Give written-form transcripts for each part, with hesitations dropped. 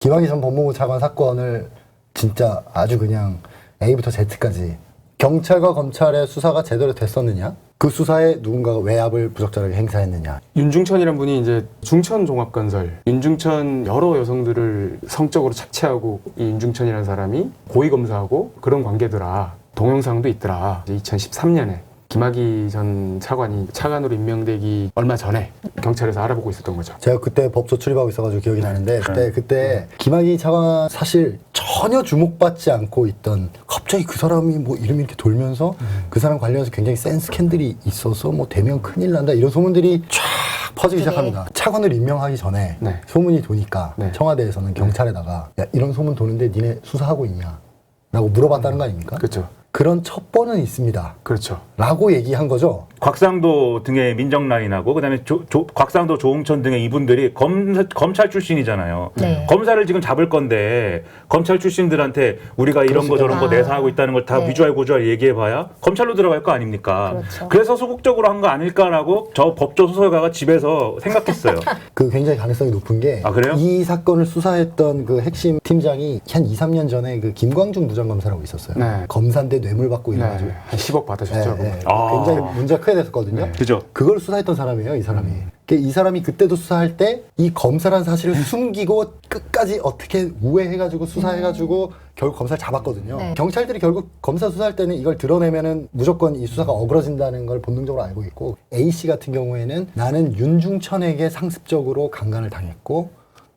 김학의 전 법무부 차관 사건을 진짜 아주 그냥 A부터 Z까지 경찰과 검찰의 수사가 제대로 됐었느냐? 그 수사에 누군가가 외압을 부적절하게 행사했느냐? 윤중천이란 분이 이제 중천종합건설, 윤중천 여러 여성들을 성적으로 착취하고 이 윤중천이라는 사람이 고위검사하고 그런 관계더라. 동영상도 있더라. 2013년에 김학의 전 차관이 차관으로 임명되기 얼마 전에 경찰에서 알아보고 있었던 거죠. 제가 그때 법조 출입하고 있어가지고 기억이 나는데 그때 김학의 차관 사실 전혀 주목받지 않고 있던 갑자기 그 사람이 뭐 이름이 이렇게 돌면서 그 사람 관련해서 굉장히 센 스캔들이 있어서 뭐 되면 큰일 난다 이런 소문들이 쫙 퍼지기 시작합니다. 차관을 임명하기 전에 네. 소문이 도니까 네. 청와대에서는 경찰에다가 야 이런 소문 도는데 니네 수사하고 있냐? 라고 물어봤다는 거 아닙니까? 그렇죠. 그런 첩보는 있습니다. 그렇죠. 라고 얘기한 거죠. 곽상도 등의 민정라인하고 그다음에 곽상도, 조응천 등의 이분들이 검찰 출신이잖아요. 네. 검사를 지금 잡을 건데 검찰 출신들한테 우리가 이런 거 저런 거 내사하고 있다는 걸 다 네. 위조할 고조할 얘기해봐야 검찰로 들어갈 거 아닙니까? 그렇죠. 그래서 소극적으로 한 거 아닐까라고 저 법조 소설가가 집에서 생각했어요. 그 굉장히 가능성이 높은 게 아, 그래요? 이 사건을 수사했던 그 핵심 팀장이 한 2, 3년 전에 그 김광중 부장검사라고 있었어요. 네. 검사인데 뇌물 받고 이래가지고 네. 한 10억 받으셨죠. 네, 네. 아. 굉장히 문제가 크게 됐었거든요. 네. 그죠? 그걸 수사했던 사람이에요, 이 사람이. 이 사람이 그때도 수사할 때 이 검사라는 사실을 숨기고 끝까지 어떻게 우회해가지고 수사해가지고 결국 검사를 잡았거든요. 네. 경찰들이 결국 검사 수사할 때는 이걸 드러내면은 무조건 이 수사가 어그러진다는 걸 본능적으로 알고 있고 A 씨 같은 경우에는 나는 윤중천에게 상습적으로 강간을 당했고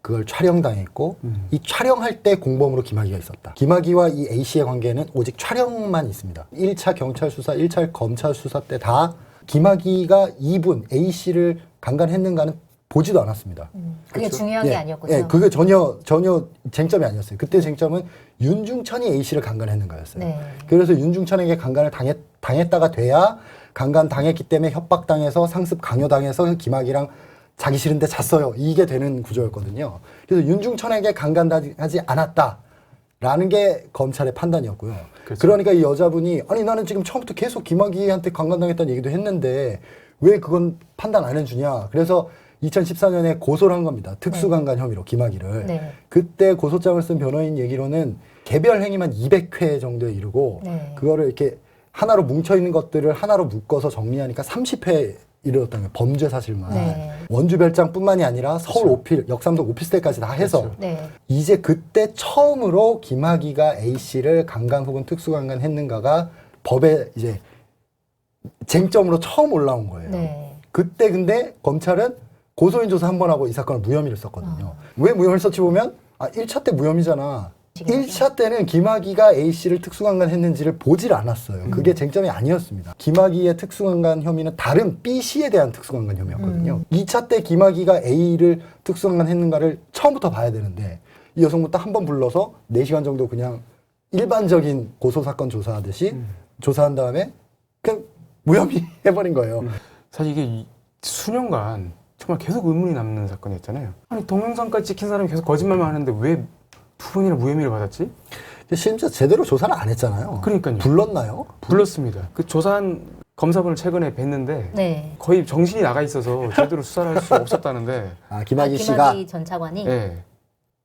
그걸 촬영당했고 이 촬영할 때 공범으로 김학의가 있었다. 김학의와 이 A 씨의 관계는 오직 촬영만 있습니다. 1차 경찰 수사, 1차 검찰 수사 때 다 김학의가 이분 A 씨를 강간했는가는 보지도 않았습니다. 그게 그렇죠? 중요한 게 예, 아니었군요. 예, 그게 전혀 쟁점이 아니었어요. 그때 쟁점은 윤중천이 A 씨를 강간했는가였어요. 네. 그래서 윤중천에게 강간을 당했다가 돼야 강간 당했기 때문에 협박당해서 상습 강요당해서 김학의랑 자기 싫은데 잤어요. 이게 되는 구조였거든요. 그래서 윤중천에게 강간하지 않았다라는 게 검찰의 판단이었고요. 그렇죠. 그러니까 이 여자분이 아니 나는 지금 처음부터 계속 김학의한테 강간당했다는 얘기도 했는데 왜 그건 판단 안 해주냐. 그래서 2014년에 고소를 한 겁니다. 특수강간 혐의로 김학의를. 네. 그때 고소장을 쓴 변호인 얘기로는 개별 행위만 200회 정도에 이르고 네. 그거를 이렇게 하나로 뭉쳐있는 것들을 하나로 묶어서 정리하니까 30회 이르렀다는 거예요. 범죄 사실만. 네. 원주별장뿐만이 아니라 서울 오필, 역삼동 오피스텔까지 다 해서 그렇죠. 네. 이제 그때 처음으로 김학의가 A씨를 강간 혹은 특수강간 했는가가 법에 이제 쟁점으로 처음 올라온 거예요. 네. 그때 근데 검찰은 고소인 조사 한 번 하고 이 사건을 무혐의를 썼거든요. 왜 무혐의를 썼지 보면 1차 때 무혐의잖아. 1차 때는 김학의가 A씨를 특수강간 했는지를 보질 않았어요. 그게 쟁점이 아니었습니다. 김학의의 특수강간 혐의는 다른 B씨에 대한 특수강간 혐의였거든요. 2차 때 김학의가 A를 특수강간 했는가를 처음부터 봐야 되는데 이 여성분 딱 한 번 불러서 4시간 정도 그냥 일반적인 고소사건 조사하듯이 조사한 다음에 그냥 무혐의 해버린 거예요. 사실 이게 수년간 정말 계속 의문이 남는 사건이었잖아요. 아니 동영상까지 찍힌 사람이 계속 거짓말만 하는데 왜 두 번이나 무혐의를 받았지? 심지어 제대로 조사를 안 했잖아요. 그러니까요. 불렀나요? 불렀습니다. 그 조사한 검사분을 최근에 뵀는데 네. 거의 정신이 나가 있어서 제대로 수사를 할 수 없었다는데 김학의 씨가 김학의 전 차관이 예.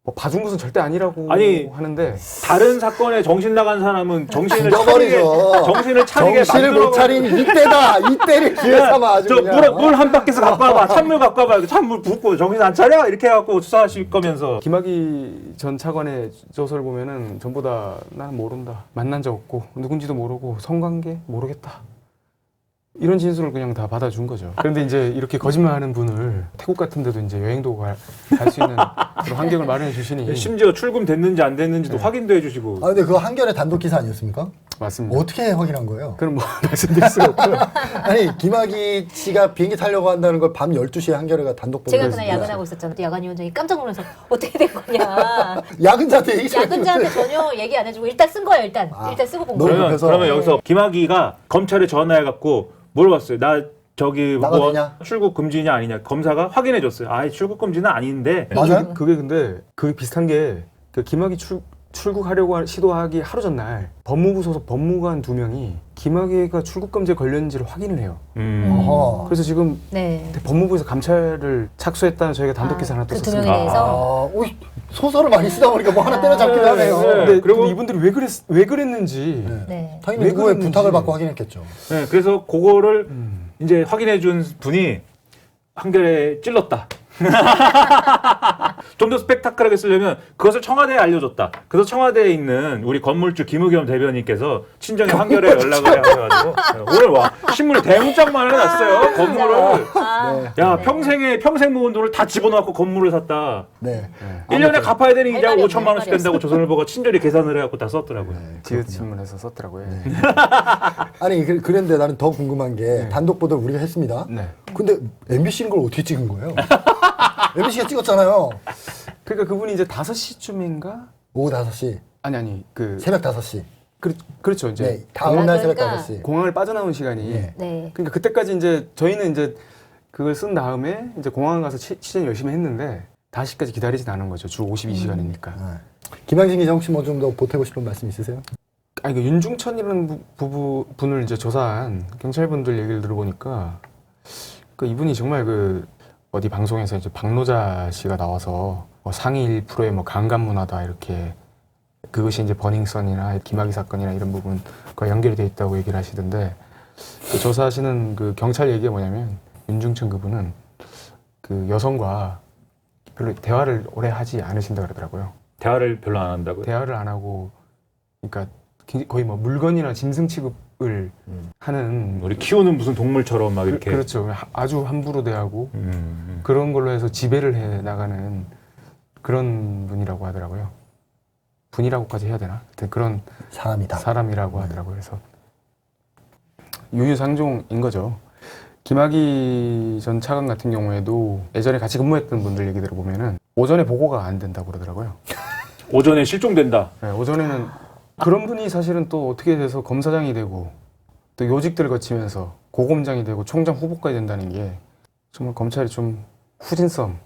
뭐 봐준 것은 절대 아니라고 아니, 하는데 다른 사건에 정신 나간 사람은 정신을 죽여버리죠. 정신을 차리게 정신을 못 차린 이때다. 이때를 기회 삼아 아주 그냥. 물한 바퀴에서 갖고 와봐. 찬물 갖고 와봐. 찬물 붓고 정신 안 차려? 이렇게 해갖고 수사하실 거면서. 김학의 전 차관의 조서를 보면은 전부 다 나는 모른다. 만난 적 없고 누군지도 모르고 성관계 모르겠다. 이런 진술을 그냥 다 받아준 거죠. 그런데 이제 이렇게 거짓말하는 분을 태국 같은 데도 이제 여행도 갈 수 있는 그런 환경을 마련해 주시니 심지어 출금됐는지 안 됐는지도 네. 확인도 해주시고. 근데 그거 한겨레 단독 기사 아니었습니까? 맞습니다. 어떻게 확인한 거예요? 그럼 뭐 말씀드릴 수가 없고요. 아니 김학의 씨가 비행기 타려고 한다는 걸 밤 12시에 한겨레가 단독 보도를 제가 그날 야근하고 있었잖아요. 야간위원장이 깜짝 놀라서 어떻게 된 거냐. 야근자한테 얘기 좀 야근자한테 전혀 얘기 안 해주고 일단 쓴 거예요. 일단 쓰고 본 너무 거예요. 그래서- 그러면 여기서 김학의가 검찰에 전화해갖고 물어봤어요. 나 저기 나가도 뭐 되냐? 출국 금지냐 아니냐. 검사가 확인해줬어요. 아, 출국 금지는 아닌데. 맞아요? 그게 근데 그게 비슷한 게 그 김학의 출국하려고 시도하기 하루 전날 법무부 소속 법무관 2명이 김학의가 출국 금지에 걸렸는지를 확인을 해요. 어허. 그래서 지금 네. 법무부에서 감찰을 착수했다는 저희가 단독 기사 하나 그 두 떴었습니다. 명에 대해서 오이, 소설을 많이 쓰다 보니까 뭐 하나 때려잡기도 하네요. 네. 근데 그리고- 이분들이 왜 그랬는지 네. 네. 당연히 왜 누구의 그랬는지. 부탁을 받고 확인했겠죠. 네, 그래서 그거를 음. 이제 확인해 준 분이 한결에 찔렀다. 좀 더 스펙타클하게 쓰려면 그것을 청와대에 알려줬다. 그래서 청와대에 있는 우리 건물주 김의겸 대변인께서 친정에 한결에 연락을 해가지고 오늘 와 신문에 대문짝만 해놨어요. 건물을. 아, 네. 야 네. 평생 모은 돈을 다 집어넣고 건물을 샀다. 네. 1년에 갚아야 되는 할 이자 말이 5천만 없네, 원씩 된다고 조선일보가 친절히 계산을 해갖고 다 썼더라고요. 네, 지읒 그렇군요. 신문에서 썼더라고요. 아니 그런데 나는 더 궁금한 게 네. 단독 보도 우리가 했습니다. 네. 근데 MBC는 걸 어떻게 찍은 거예요? MBC가 찍었잖아요. 그러니까 그분이 이제 5시쯤인가? 오후 5시, 아니 그 새벽 5시. 그렇죠. 이제 네, 다음 날 새벽 그러니까 5시. 공항을 빠져나온 시간이 네. 네. 그러니까 그때까지 이제 저희는 이제 그걸 쓴 다음에 이제 공항 가서 취재 열심히 했는데 5시까지 기다리진 않은 거죠. 주 52시간이니까. 네. 김항진 기자 혹시 뭐 좀 더 보태고 싶은 말씀 있으세요? 아니 그 윤중천이라는 분을 이제 조사한 경찰분들 얘기를 들어보니까 그 이분이 정말 그 어디 방송에서 이제 박노자 씨가 나와서 뭐 상위 1%의 뭐 강간 문화다 이렇게 그것이 이제 버닝썬이나 김학의 사건이나 이런 부분과 연결이 돼 있다고 얘기를 하시던데 그 조사하시는 그 경찰 얘기가 뭐냐면 윤중천 그분은 그 여성과 별로 대화를 오래 하지 않으신다 그러더라고요. 대화를 별로 안 한다고요. 대화를 안 하고 그러니까 거의 뭐 물건이나 짐승 취급을 하는 우리 키우는 무슨 동물처럼 막 이렇게. 그렇죠. 아주 함부로 대하고 음. 그런 걸로 해서 지배를 해 나가는 그런 분이라고 하더라고요. 분이라고까지 해야 되나? 하여튼 그런 사람이다. 사람이라고 하더라고요. 그래서 유유상종인 거죠. 김학의 전 차관 같은 경우에도 예전에 같이 근무했던 분들 얘기 들어보면은 오전에 보고가 안 된다고 그러더라고요. 오전에 실종된다. 네, 오전에는 그런 분이 사실은 또 어떻게 돼서 검사장이 되고 또 요직들을 거치면서 고검장이 되고 총장 후보까지 된다는 게 정말 검찰이 좀 후진성